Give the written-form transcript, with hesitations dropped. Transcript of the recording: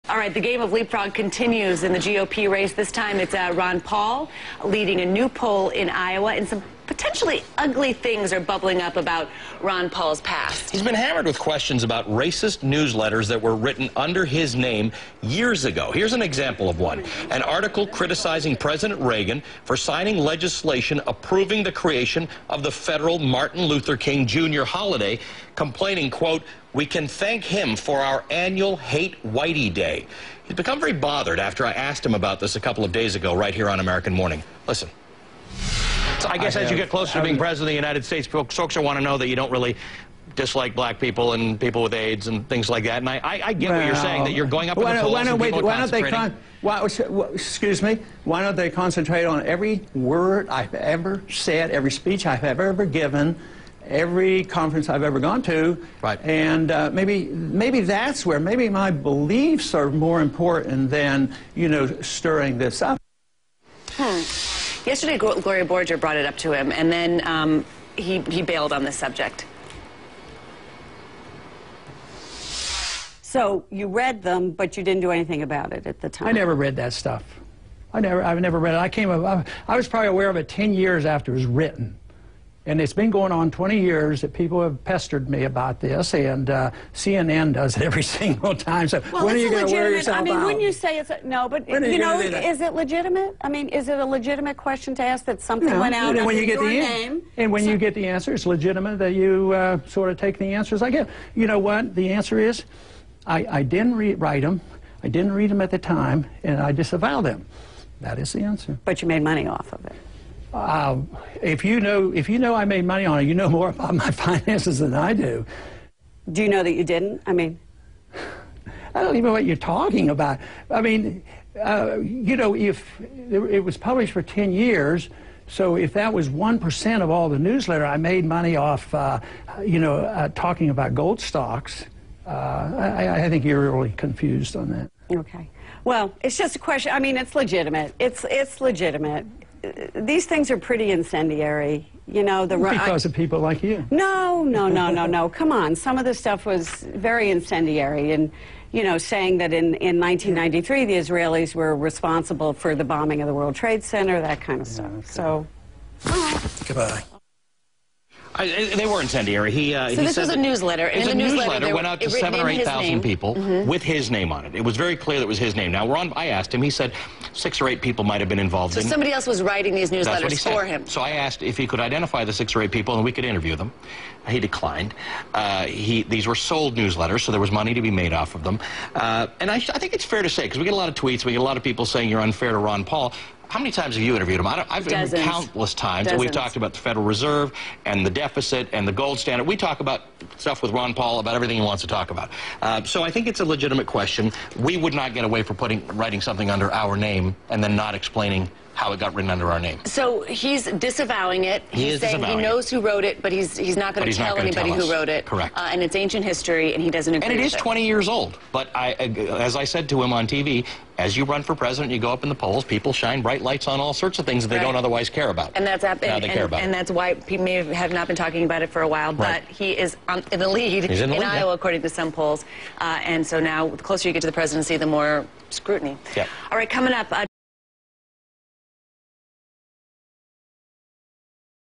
All right, the game of leapfrog continues in the GOP race. This time it's Ron Paul leading a new poll in Iowa, and some potentially ugly things are bubbling up about Ron Paul's past. He's been hammered with questions about racist newsletters that were written under his name years ago. Here's an example of one. An article criticizing President Reagan for signing legislation approving the creation of the federal Martin Luther King Jr. holiday, complaining, quote, "We can thank him for our annual Hate Whitey Day." He's become very bothered after I asked him about this a couple of days ago right here on American Morning. Listen. So I guess as you get closer to being president of the United States, folks want to know that you don't really dislike black people and people with AIDS and things like that. And I get what you're saying, that you're going up in the polls and people are concentrating. Excuse me. Why don't they concentrate on every word I've ever said, every speech I've ever given, every conference I've ever gone to, right? And maybe that's where my beliefs are more important than, you know, stirring this up. Yesterday, Gloria Borger brought it up to him, and then he bailed on this subject. So you read them, but you didn't do anything about it at the time. I never read that stuff. I've never read it. I was probably aware of it 10 years after it was written. And it's been going on 20 years that people have pestered me about this, and CNN does it every single time. So well, when are you going to wear yourself out? I mean, wouldn't you say it's no? But you know, is it legitimate? I mean, is it a legitimate question to ask that something went out under your name? And when you get the answer, it's legitimate that you sort of take the answers I give. You know what? The answer is, I didn't write them. I didn't read them at the time, and I disavow them. That is the answer. But you made money off of it. If you know I made money on it, you know more about my finances than I do. Do you know that you didn't? I mean, I don't even know what you're talking about. I mean, you know, if it was published for 10 years, so if that was 1% of all the newsletter, I made money off, you know, talking about gold stocks. I think you're really confused on that. Okay. Well, it's just a question. I mean, it's legitimate. It's legitimate. These things are pretty incendiary, you know. Because of people like you. No. Come on. Some of the stuff was very incendiary, and, you know, saying that in 1993 the Israelis were responsible for the bombing of the World Trade Center, that kind of stuff. Okay. So, Goodbye. They were incendiary. So this was a newsletter. And the newsletter went out to 7,000 or 8,000 people with his name on it. It was very clear that it was his name. Now, I asked him. He said 6 or 8 people might have been involved. So somebody else was writing these newsletters for him. So I asked if he could identify the 6 or 8 people and we could interview them. He declined. These were sold newsletters, so there was money to be made off of them. And I think it's fair to say, because we get a lot of tweets, we get a lot of people saying you're unfair to Ron Paul. How many times have you interviewed him? I've interviewed countless times. And we've talked about the Federal Reserve and the deficit and the gold standard. We talk about stuff with Ron Paul, about everything he wants to talk about. So I think it's a legitimate question. We would not get away for writing something under our name and then not explaining how it got written under our name. So he's disavowing it. He's saying he knows who wrote it, but he's not going to tell anybody who wrote it. Correct. And it's ancient history, and he doesn't agree with it. And it is 20 years old. But as I said to him on TV, as you run for president, you go up in the polls, people shine bright lights on all sorts of things that they don't otherwise care about. And that's happened. And that's why people may have not been talking about it for a while, but he is in the lead in Iowa, according to some polls. And so now, the closer you get to the presidency, the more scrutiny. Yep. All right, coming up.